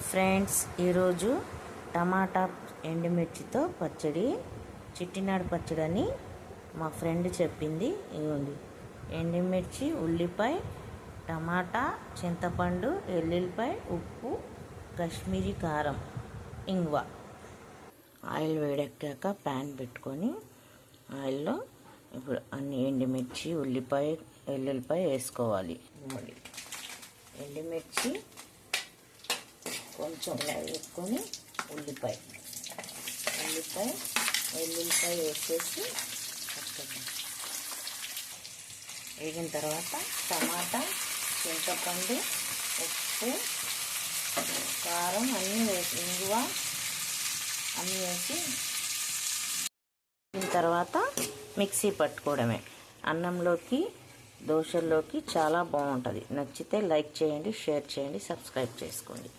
Friends, ఈరోజు టమాటా ఎండుమిర్చితో పచ్చడి, చిట్టినాడు పచ్చడి అని మా ఫ్రెండ్ చెప్పింది. ఇవ్వండి, ఎండుమిర్చి, ఉల్లిపాయ, టమాటా, చింతపండు, ఎల్లుల్లిపాయ, ఉప్పు, కాశ్మీరీ కారం, ఇంగువ. ఆయిల్ వేడెక్కాక ప్యాన్ పెట్టుకొని ఆయిల్లో ఇప్పుడు అన్ని ఎండుమిర్చి, ఉల్లిపాయ, ఎల్లుల్లిపాయ వేసుకోవాలి. ఎండుమిర్చి కొంచెం వేసుకొని ఉల్లిపాయ, ఎల్లుల్లిపాయ వేసేసి వేగిన తర్వాత టమాటా, చింతపండు, ఉప్పు, కారం అన్నీ వేసి, ఇంగువ అన్నీ వేసి తర్వాత మిక్సీ పట్టుకోవడమే. అన్నంలోకి, దోశల్లోకి చాలా బాగుంటుంది. నచ్చితే లైక్ చేయండి, షేర్ చేయండి, సబ్స్క్రైబ్ చేసుకోండి.